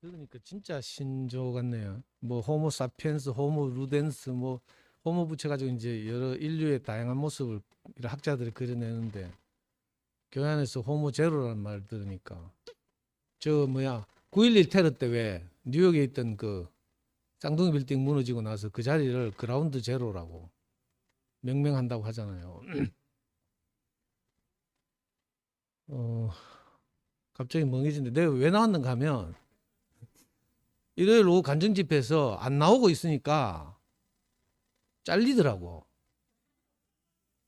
들으니까 진짜 신조 같네요. 뭐 호모 사피엔스, 호모 루덴스, 뭐 호모 붙여가지고 이제 여러 인류의 다양한 모습을 이런 학자들이 그려내는데 교회 안에서 호모 제로라는 말 들으니까 저 뭐야 9.11 테러 때 왜 뉴욕에 있던 그 쌍둥이 빌딩 무너지고 나서 그 자리를 그라운드 제로라고 명명한다고 하잖아요. 어, 갑자기 멍해진데 내가 왜 나왔는가 하면 일요일 오후 간증 집회에서 안 나오고 있으니까 잘리더라고.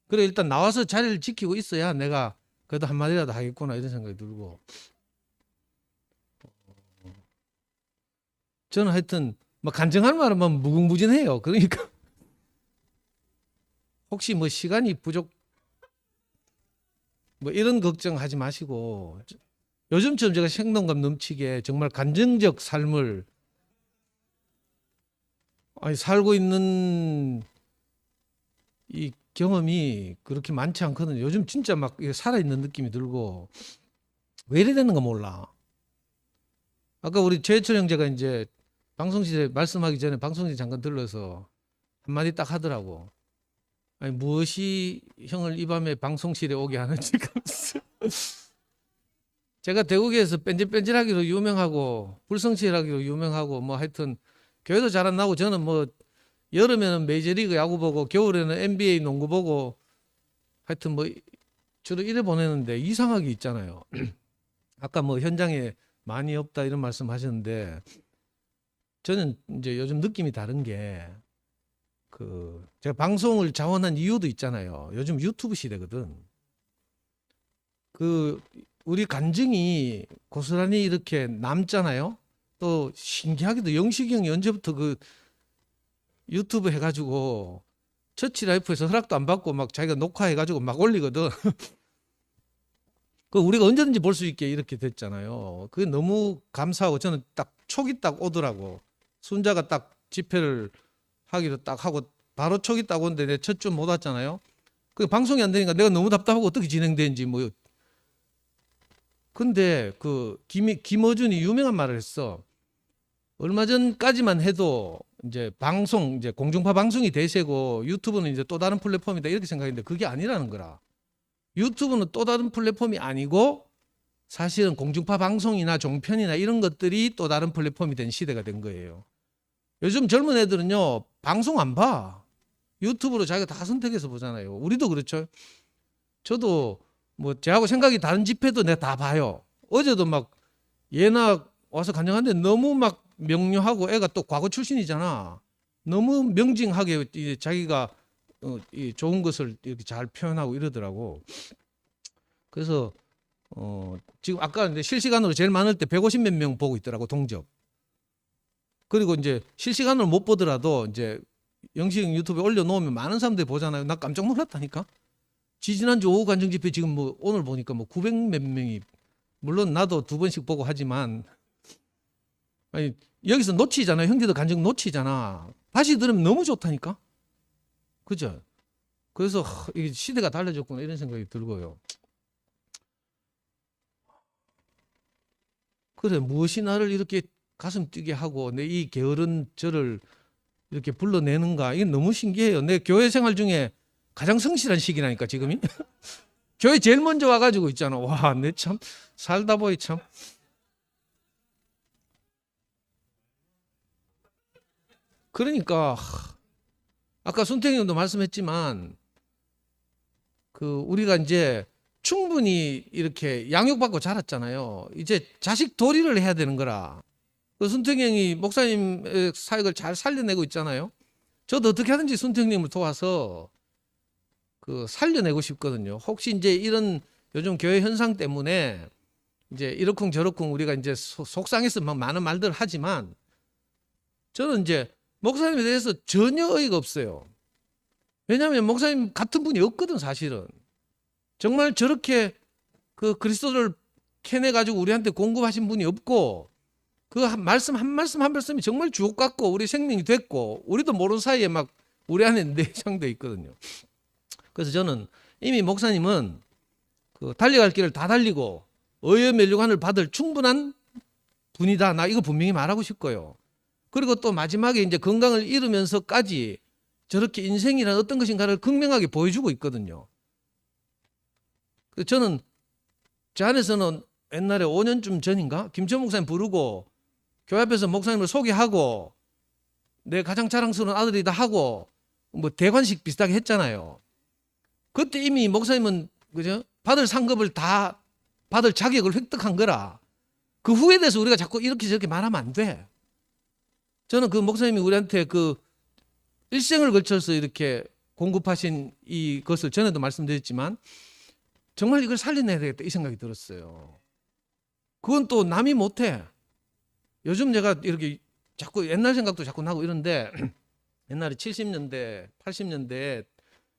그래 일단 나와서 자리를 지키고 있어야 내가 그래도 한마디라도 하겠구나 이런 생각이 들고 저는 하여튼 뭐 간증하는 말은 뭐 무궁무진해요. 그러니까 혹시 뭐 시간이 부족 뭐 이런 걱정하지 마시고 요즘처럼 제가 생동감 넘치게 정말 간증적 삶을 아니 살고 있는 이 경험이 그렇게 많지 않거든요. 요즘 진짜 막 살아있는 느낌이 들고 왜 이래 되는가 몰라. 아까 우리 최해철 형제가 이제 방송실에 말씀하기 전에 방송실 잠깐 들러서 한마디 딱 하더라고. 아니 무엇이 형을 이 밤에 방송실에 오게 하는지. 제가 대구에서 뺀질뺀질하기로 유명하고 불성실하기로 유명하고 뭐 하여튼 교회도 잘 안 나고 저는 뭐 여름에는 메이저리그 야구 보고 겨울에는 NBA 농구 보고 하여튼 뭐 주로 이래 보내는데 이상하게 있잖아요. 아까 뭐 현장에 많이 없다 이런 말씀 하셨는데 저는 이제 요즘 느낌이 다른 게 그 제가 방송을 자원한 이유도 있잖아요. 요즘 유튜브 시대거든. 그 우리 간증이 고스란히 이렇게 남잖아요. 또 신기하게도 영식이 형이 언제부터 그 유튜브 해가지고 처치라이프에서 허락도 안 받고 막 자기가 녹화해가지고 막 올리거든. 그 우리가 언제든지 볼 수 있게 이렇게 됐잖아요. 그게 너무 감사하고 저는 딱 촉이 딱 오더라고. 순자가 딱 집회를 하기로 딱 하고 바로 촉이 딱 오는데 내 첫 주 못 왔잖아요. 그 방송이 안 되니까 내가 너무 답답하고 어떻게 진행되는지 뭐. 근데 그 김어준이 유명한 말을 했어. 얼마 전까지만 해도 이제 방송 이제 공중파 방송이 대세고 유튜브는 이제 또 다른 플랫폼이다 이렇게 생각했는데 그게 아니라는 거라. 유튜브는 또 다른 플랫폼이 아니고 사실은 공중파 방송이나 종편이나 이런 것들이 또 다른 플랫폼이 된 시대가 된 거예요. 요즘 젊은 애들은요 방송 안 봐. 유튜브로 자기가 다 선택해서 보잖아요. 우리도 그렇죠. 저도 뭐 저하고 생각이 다른 집회도 내가 다 봐요. 어제도 막 예나 와서 간증하는데 너무 막 명료하고 애가 또 과거 출신이잖아. 너무 명징하게 자기가 이 좋은 것을 이렇게 잘 표현하고 이러더라고. 그래서 지금 아까 이제 실시간으로 제일 많을 때 150 몇 명 보고 있더라고 동접. 그리고 이제 실시간으로 못 보더라도 이제 영식 유튜브에 올려놓으면 많은 사람들이 보잖아요. 나 깜짝 놀랐다니까. 지지난주 오후 간증 집회 지금 뭐 오늘 보니까 뭐 900 몇 명이 물론 나도 두 번씩 보고 하지만 아니 여기서 놓치잖아요. 형제들 간증 놓치잖아. 다시 들으면 너무 좋다니까. 그죠? 그래서 이게 시대가 달라졌구나 이런 생각이 들고요. 그래 무엇이 나를 이렇게 가슴 뛰게 하고 내 이 게으른 저를 이렇게 불러내는가 이게 너무 신기해요. 내 교회 생활 중에 가장 성실한 시기라니까 지금이. 교회 제일 먼저 와가지고 있잖아. 와, 내 참 살다 보니 참. 그러니까 아까 손태희 형도 말씀했지만 그 우리가 이제 충분히 이렇게 양육받고 자랐잖아요. 이제 자식 도리를 해야 되는 거라. 그 손태희 형이 목사님의 사역을 잘 살려내고 있잖아요. 저도 어떻게 하든지 손태희 형님을 도와서 그 살려내고 싶거든요. 혹시 이제 이런 요즘 교회 현상 때문에 이제 이러쿵 저러쿵 우리가 이제 속상해서 막 많은 말들을 하지만 저는 이제 목사님에 대해서 전혀 어이가 없어요. 왜냐하면 목사님 같은 분이 없거든 사실은. 정말 저렇게 그 그리스도를 캐내가지고 우리한테 공급하신 분이 없고 그 말씀 한 말씀 한 말씀이 정말 주옥 같고 우리 생명이 됐고 우리도 모르는 사이에 막 우리 안에 내장돼 있거든요. 그래서 저는 이미 목사님은 그 달려갈 길을 다 달리고 의의 면류관을 받을 충분한 분이다. 나 이거 분명히 말하고 싶고요. 그리고 또 마지막에 이제 건강을 잃으면서까지 저렇게 인생이란 어떤 것인가를 극명하게 보여주고 있거든요. 저는 제 안에서는 옛날에 5년쯤 전인가 김천 목사님 부르고 교회 앞에서 목사님을 소개하고 내 가장 자랑스러운 아들이다 하고 뭐 대관식 비슷하게 했잖아요. 그때 이미 목사님은 그죠? 받을 상급을 다 받을 자격을 획득한 거라. 그 후에 대해서 우리가 자꾸 이렇게 저렇게 말하면 안 돼. 저는 그 목사님이 우리한테 그 일생을 걸쳐서 이렇게 공급하신 이것을 전에도 말씀드렸지만 정말 이걸 살려내야 되겠다 이 생각이 들었어요. 그건 또 남이 못해. 요즘 제가 이렇게 자꾸 옛날 생각도 자꾸 나고 이런데 옛날에 70년대, 80년대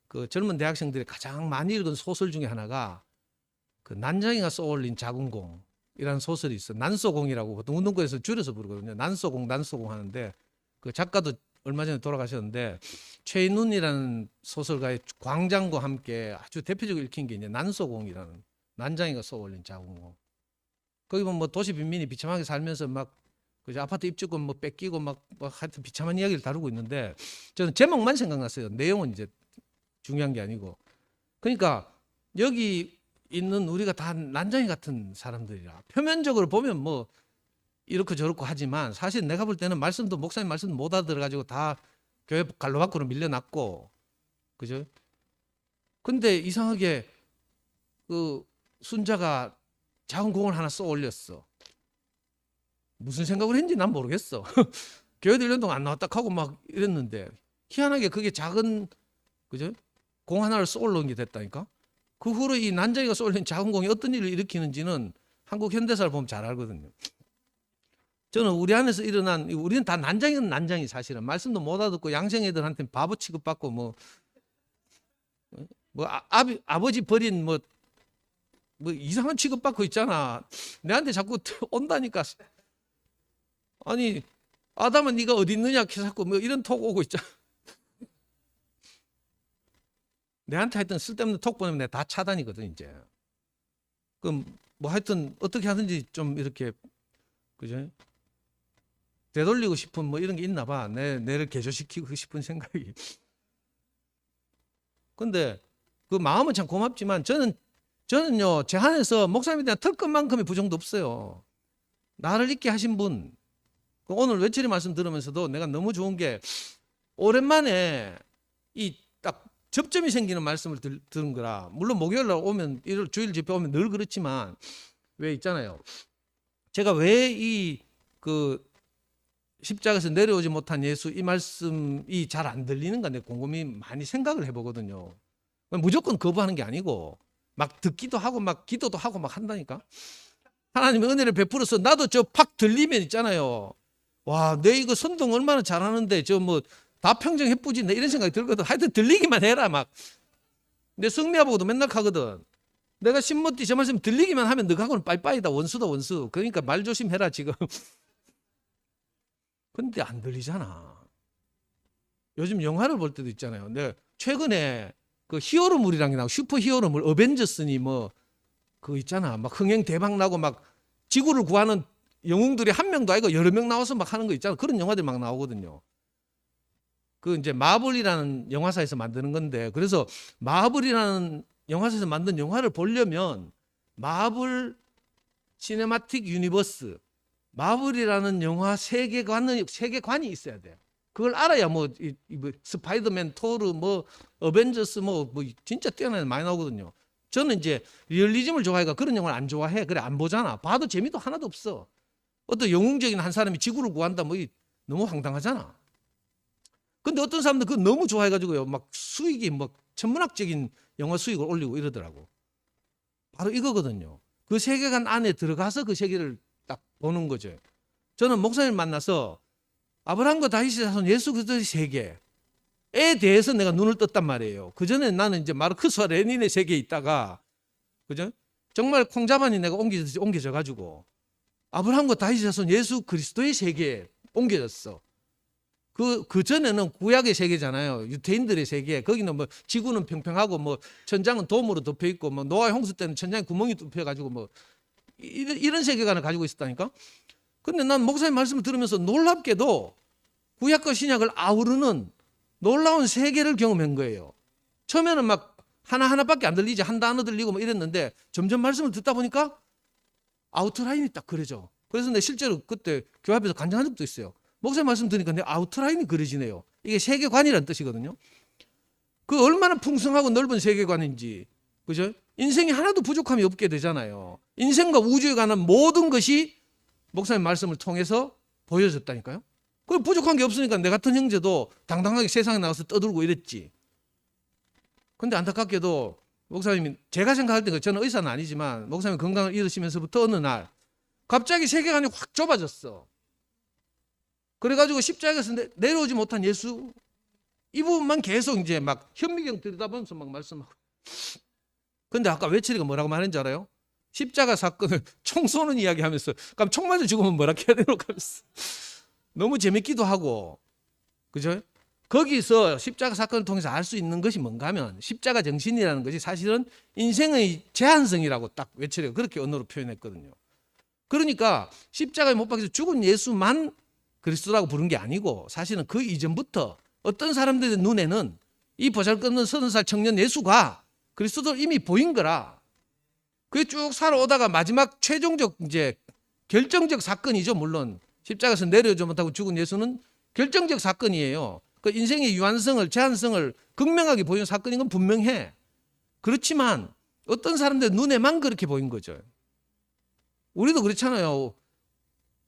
그 젊은 대학생들이 가장 많이 읽은 소설 중에 하나가 그 난장이가 쏘올린 작은 공이라는 소설이 있어. 난쏘공이라고 보통 운동권에서 줄여서 부르거든요. 난쏘공, 난쏘공 하는데 그 작가도 얼마 전에 돌아가셨는데 최인훈이라는 소설가의 광장과 함께 아주 대표적으로 읽힌 게 이제 난쏘공이라는 난장이가 쏘올린 작은 공. 거기 보면 뭐 도시 빈민이 비참하게 살면서 막 그죠? 아파트 입주권 뭐 뺏기고 막 하여튼 비참한 이야기를 다루고 있는데 저는 제목만 생각났어요. 내용은 이제 중요한 게 아니고. 그러니까 여기 있는 우리가 다 난장이 같은 사람들이라 표면적으로 보면 뭐 이렇고 저렇고 하지만 사실 내가 볼 때는 말씀도 목사님 말씀 못 알아들어가지고 다 교회 갈로 밖으로 밀려났고 그죠? 근데 이상하게 그 순자가 작은 공을 하나 쏘 올렸어. 무슨 생각을 했는지 난 모르겠어. 교회 1년 동안 안 나왔다 하고 막 이랬는데 희한하게 그게 작은 그죠? 공 하나를 쏘 올라온 게 됐다니까. 그 후로 이 난장이가 쏘 올린 작은 공이 어떤 일을 일으키는지는 한국 현대사를 보면 잘 알거든요. 저는 우리 안에서 일어난 우리는 다 난장이는 난장이 사실은 말씀도 못 알아듣고 양생애들한테 바보 취급받고 뭐 아버지 버린 뭐 이상한 취급받고 있잖아. 내한테 자꾸 온다니까. 아니 아담은 네가 어디 있느냐 자꾸 뭐 이런 톡 오고 있잖아. 내한테 하여튼 쓸데없는 톡 보내면 내가 다 차단이거든 이제. 그럼 뭐 하여튼 어떻게 하든지 좀 이렇게 그죠? 되돌리고 싶은 뭐 이런 게 있나 봐. 내를 개조시키고 싶은 생각이. 근데 그 마음은 참 고맙지만 저는요 제 안에서 목사님에 대한 털끝만큼의 부정도 없어요. 나를 있게 하신 분. 오늘 외출의 말씀 들으면서도 내가 너무 좋은 게 오랜만에 이 딱 접점이 생기는 말씀을 들은 거라. 물론 목요일 날 오면 주일 집회 오면 늘 그렇지만 왜 있잖아요. 제가 왜 이 그 십자가에서 내려오지 못한 예수 이 말씀이 잘 안 들리는가 내 곰곰이 많이 생각을 해보거든요. 무조건 거부하는 게 아니고 막 듣기도 하고 막 기도도 하고 막 한다니까. 하나님의 은혜를 베풀어서 나도 저 팍 들리면 있잖아요. 와, 내 이거 선동 얼마나 잘하는데 저 뭐 다 평생 해쁘지 내 이런 생각이 들거든. 하여튼 들리기만 해라 막. 내 성미아보고도 맨날 하거든. 내가 신모띠 저 말씀 들리기만 하면 너하고는 빠이빠이다. 원수다 원수. 그러니까 말 조심해라 지금. 근데 안 들리잖아. 요즘 영화를 볼 때도 있잖아요. 내가 최근에 그 히어로물이란 게 나오고 슈퍼 히어로물 어벤져스니 뭐 그거 있잖아. 막 흥행 대박 나고 막 지구를 구하는 영웅들이 한 명도 아니고 여러 명 나와서 막 하는 거 있잖아. 그런 영화들 막 나오거든요. 그 이제 마블이라는 영화사에서 만드는 건데 그래서 마블이라는 영화사에서 만든 영화를 보려면 마블 시네마틱 유니버스 마블이라는 영화 세계관이 있어야 돼. 그걸 알아야 뭐 스파이더맨, 토르, 뭐 어벤져스 뭐 진짜 뛰어난 애 많이 나오거든요. 저는 이제 리얼리즘을 좋아해가 그런 영화를 안 좋아해. 그래 안 보잖아. 봐도 재미도 하나도 없어. 어떤 영웅적인 한 사람이 지구를 구한다 뭐 너무 황당하잖아. 근데 어떤 사람들 그거 너무 좋아해가지고요. 막 수익이 막 천문학적인 영화 수익을 올리고 이러더라고. 바로 이거거든요. 그 세계관 안에 들어가서 그 세계를 딱 보는 거죠. 저는 목사님 만나서 아브라함과 다윗의 자손 예수 그리스도의 세계에 대해서 내가 눈을 떴단 말이에요. 그 전에 나는 이제 마르크스와 레닌의 세계에 있다가 그죠? 정말 콩자반이 내가 옮겨져 가지고 아브라함과 다윗의 자손 예수 그리스도의 세계에 옮겨졌어. 그 전에는 구약의 세계잖아요. 유태인들의 세계. 거기는 뭐 지구는 평평하고 뭐 천장은 돔으로 덮여 있고 뭐 노아의 홍수 때는 천장에 구멍이 뚫혀 가지고 뭐 이런 세계관을 가지고 있었다니까. 근데 난 목사님 말씀을 들으면서 놀랍게도 구약과 신약을 아우르는 놀라운 세계를 경험한 거예요. 처음에는 막 하나하나밖에 안 들리지, 한 단어 들리고 뭐 이랬는데 점점 말씀을 듣다 보니까 아우트라인이 딱 그려져. 그래서 내 실제로 그때 교회 앞에서 간증한 적도 있어요. 목사님 말씀 들으니까 내 아우트라인이 그려지네요. 이게 세계관이라는 뜻이거든요. 그 얼마나 풍성하고 넓은 세계관인지, 그죠? 인생이 하나도 부족함이 없게 되잖아요. 인생과 우주에 관한 모든 것이 목사님 말씀을 통해서 보여졌다니까요. 그 부족한 게 없으니까 내 같은 형제도 당당하게 세상에 나가서 떠들고 이랬지. 근데 안타깝게도 목사님이, 제가 생각할 때, 저는 의사는 아니지만 목사님 건강을 잃으시면서부터 어느 날 갑자기 세계관이 확 좁아졌어. 그래가지고 십자가에서 내려오지 못한 예수, 이 부분만 계속 이제 막 현미경 들여다보면서 막 말씀하고. 근데 아까 외치리가 뭐라고 말했는지 알아요? 십자가 사건을 총 쏘는 이야기 하면서, 그럼 총 맞아 죽으면 뭐라 해야 되노? 하면서. 너무 재밌기도 하고, 그죠? 거기서 십자가 사건을 통해서 알 수 있는 것이 뭔가 하면, 십자가 정신이라는 것이 사실은 인생의 제한성이라고 딱 외치리가 그렇게 언어로 표현했거든요. 그러니까 십자가에 못 박혀서 죽은 예수만 그리스도라고 부른 게 아니고, 사실은 그 이전부터 어떤 사람들의 눈에는 이 보잘것없는 30살 청년 예수가 그리스도를 이미 보인 거라. 그게 쭉 살아오다가 마지막 최종적 이제 결정적 사건이죠. 물론 십자가에서 내려오지 못하고 죽은 예수는 결정적 사건이에요. 그 인생의 유한성을, 제한성을 극명하게 보이는 사건인 건 분명해. 그렇지만 어떤 사람들 눈에만 그렇게 보인 거죠. 우리도 그렇잖아요.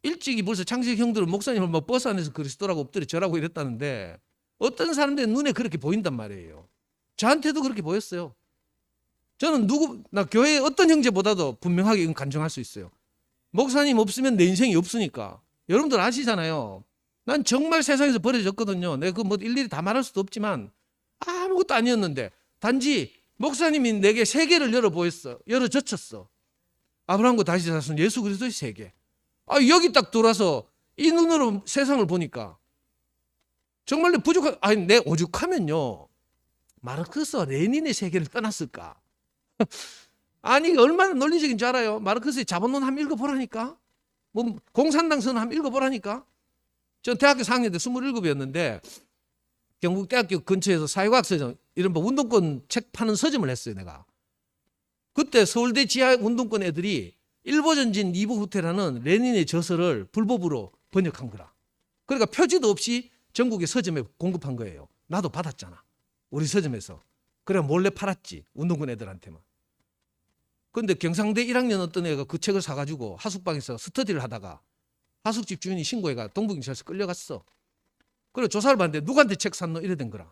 일찍이 벌써 창식 형들은 목사님을 뭐 버스 안에서 그리스도라고 엎드려 절하고 이랬다는데, 어떤 사람들의 눈에 그렇게 보인단 말이에요. 저한테도 그렇게 보였어요. 저는 나 교회의 어떤 형제보다도 분명하게 이건 간증할 수 있어요. 목사님 없으면 내 인생이 없으니까. 여러분들 아시잖아요. 난 정말 세상에서 버려졌거든요. 내가 그 뭐 일일이 다 말할 수도 없지만 아무것도 아니었는데, 단지 목사님이 내게 세계를 열어젖혔어. 아브라함과 다윗의 자손 예수 그리스도의 세계. 여기 딱 돌아서 이 눈으로 세상을 보니까 정말 내 오죽하면요, 마르크스와 레닌의 세계를 떠났을까? 아니, 얼마나 논리적인 줄 알아요? 마르크스의 자본론 한번 읽어보라니까? 뭐 공산당 선언 한번 읽어보라니까? 전 대학교 4학년 때 27이었는데 경북대학교 근처에서 사회과학 서점, 이런 뭐 운동권 책 파는 서점을 했어요, 내가. 그때 서울대 지하 운동권 애들이 일보전진 이부 후퇴라는 레닌의 저서를 불법으로 번역한 거라. 그러니까 표지도 없이 전국의 서점에 공급한 거예요. 나도 받았잖아, 우리 서점에서. 그래 몰래 팔았지, 운동권 애들한테만. 근데 경상대 1학년 어떤 애가 그 책을 사가지고 하숙방에서 스터디를 하다가 하숙집 주인이 신고해가 동부경찰서 끌려갔어. 그래 조사를 받는데 누구한테 책 샀노? 이래 된 거라.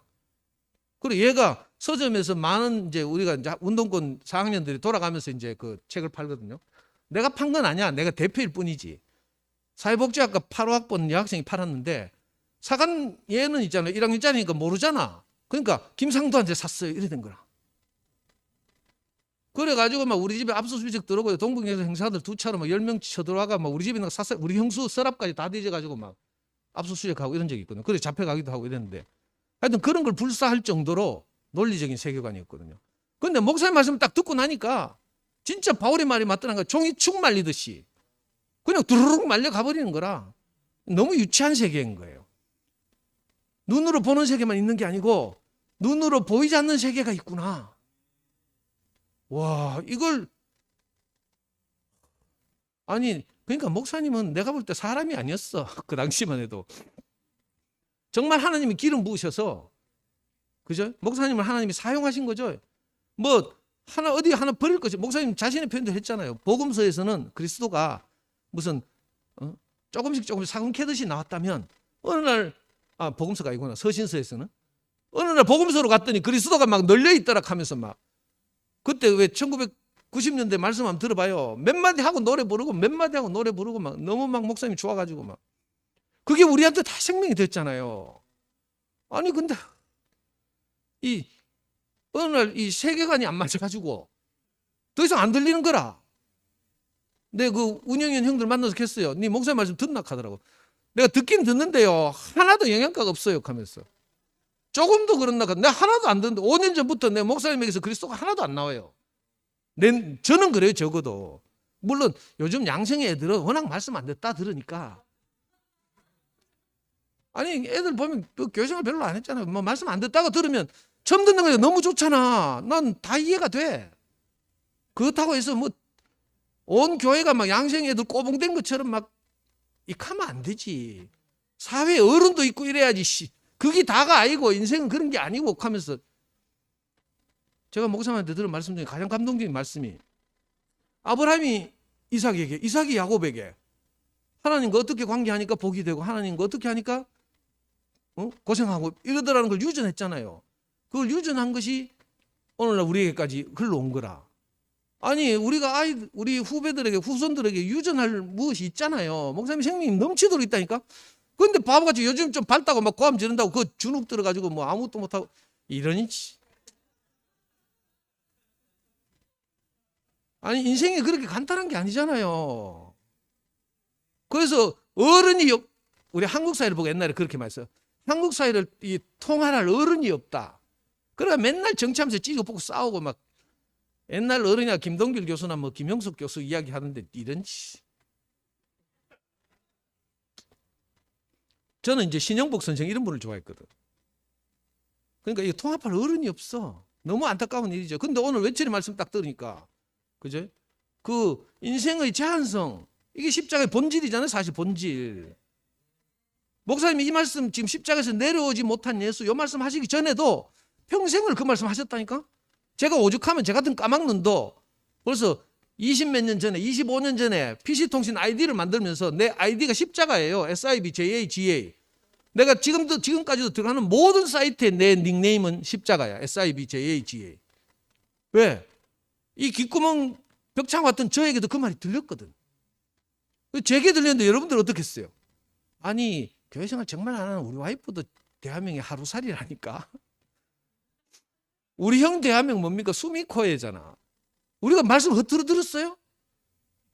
그래 얘가 서점에서 많은 이제 우리가 이제 운동권 4학년들이 돌아가면서 이제 그 책을 팔거든요. 내가 판 건 아니야. 내가 대표일 뿐이지. 사회복지학과 8호학번 여학생이 팔았는데, 사간 얘는 있잖아요. 1학년짜리니까 모르잖아. 그러니까 김상도한테 샀어요. 이래 된 거라. 그래가지고 막 우리 집에 압수수색 들어오고 동북에서 행사들 두 차로 막 10명 쳐들어와가 막 우리 집에 샀어요. 우리 형수 서랍까지 다 뒤져가지고 막 압수수색하고 이런 적이 있거든요. 그래 잡혀가기도 하고 이랬는데, 하여튼 그런 걸 불사할 정도로 논리적인 세계관이었거든요. 그런데 목사님 말씀 딱 듣고 나니까 진짜 바울의 말이 맞더라는 거야. 종이 축 말리듯이 그냥 두루룩 말려 가버리는 거라. 너무 유치한 세계인 거예요. 눈으로 보는 세계만 있는 게 아니고 눈으로 보이지 않는 세계가 있구나. 와, 이걸, 아니 그러니까 목사님은 내가 볼 때 사람이 아니었어. 그 당시만 해도 정말 하나님이 기름 부으셔서, 그죠? 목사님을 하나님이 사용하신 거죠. 뭐 어디 하나 버릴 거지. 목사님 자신의 표현도 했잖아요. 복음서에서는 그리스도가 무슨 조금씩 사금 캐듯이 나왔다면, 어느 날 복음서가 아니구나, 서신서에서는 어느 날 복음서로 갔더니 그리스도가 막 널려 있더라 하면서 막, 그때 왜 1990년대 말씀 한번 들어봐요. 몇 마디 하고 노래 부르고 몇 마디 하고 노래 부르고 막 너무 막 목사님이 좋아가지고 막 그게 우리한테 다 생명이 됐잖아요. 아니 근데 어느 날 이 세계관이 안 맞아가지고 더 이상 안 들리는 거라. 내 그 운영위원 형들 만나서 했어요. 네 목사님 말씀 듣나 하더라고. 내가 듣긴 듣는데요, 하나도 영향가가 없어요 하면서. 조금도 그렇나. 내가 하나도 안 듣는데 5년 전부터 내 목사님에게서 그리스도가 하나도 안 나와요. 저는 그래요. 적어도 물론 요즘 양성의 애들은 워낙 말씀 안 듣다 들으니까. 아니 애들 보면 그 교회생활 별로 안 했잖아요. 뭐 말씀 안 듣다가 들으면 처음 듣는 거에 너무 좋잖아. 난 다 이해가 돼. 그렇다고 해서 뭐 온 교회가 막 양생 애들 꼬봉된 것처럼 막 이카면 안 되지. 사회에 어른도 있고 이래야지. 그게 다가 아니고 인생은 그런 게 아니고 하면서 제가 목사님한테 들은 말씀 중에 가장 감동적인 말씀이 아브라함이 이삭에게, 이삭이 야곱에게 하나님과 어떻게 관계하니까 복이 되고 하나님과 어떻게 하니까 고생하고 이러더라는 걸 유전했잖아요. 그걸 유전한 것이 오늘날 우리에게까지 흘러온 거라. 아니 우리가 우리 후배들에게 후손들에게 유전할 무엇이 있잖아요. 목사님 생명이 넘치도록 있다니까. 그런데 바보같이 요즘 좀 밝다고 막 고함 지른다고 그 주눅 들어가지고 뭐 아무것도 못하고 이러니. 아니 인생이 그렇게 간단한 게 아니잖아요. 그래서 어른이 우리 한국 사회를 보고 옛날에 그렇게 말했어요. 한국 사회를 통할할 어른이 없다. 그러니까 맨날 정치하면서 찌고 뽑고 싸우고 막 옛날 어른이나 김동길 교수나 뭐 김영석 교수 이야기하는데 이런. 저는 이제 신영복 선생 이런 분을 좋아했거든. 그러니까 이 통합할 어른이 없어. 너무 안타까운 일이죠. 근데 오늘 외철이 말씀 딱 들으니까 그죠? 그 인생의 제한성 이게 십자가의 본질이잖아요. 사실 본질. 목사님이 이 말씀 지금 십자가에서 내려오지 못한 예수 이 말씀 하시기 전에도 평생을 그 말씀 하셨다니까. 제가 오죽하면 제 같은 까막눈도 벌써 20몇 년 전에 25년 전에 PC통신 아이디를 만들면서 내 아이디가 십자가예요. SIBJAGA. 내가 지금까지도 들어가는 모든 사이트에 내 닉네임은 십자가야. SIBJAGA. 왜? 이 귓구멍 벽창 같은 저에게도 그 말이 들렸거든. 제게 들렸는데 여러분들 어떻겠어요? 아니 교회생활 정말 안 하는 우리 와이프도 대한민국의 하루살이라니까. 우리 형 대한민국 뭡니까? 수미코에잖아. 우리가 말씀 허투루 들었어요?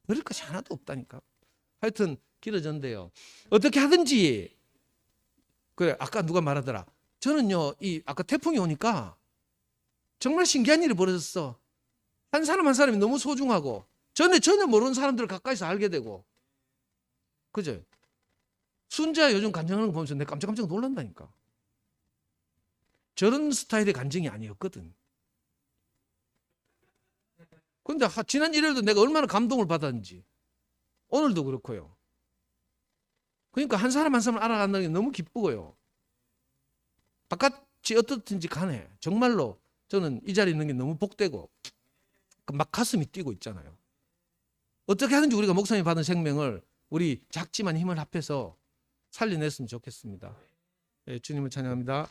그럴 것이 하나도 없다니까. 하여튼 길어졌는데요. 어떻게 하든지 그래 아까 누가 말하더라. 저는요 아까 태풍이 오니까 정말 신기한 일이 벌어졌어. 한 사람 한 사람이 너무 소중하고 전혀 모르는 사람들을 가까이서 알게 되고 그죠? 순자 요즘 간증하는 거 보면서 내가 깜짝깜짝 놀란다니까. 저런 스타일의 간증이 아니었거든. 그런데 지난 일요일도 내가 얼마나 감동을 받았는지 오늘도 그렇고요. 그러니까 한 사람 한 사람 알아간다는 게 너무 기쁘고요. 바깥이 어떻든지 간에 정말로 저는 이 자리에 있는 게 너무 복되고 막 가슴이 뛰고 있잖아요. 어떻게 하든지 우리가 목사님이 받은 생명을 우리 작지만 힘을 합해서 살려냈으면 좋겠습니다. 네, 주님을 찬양합니다.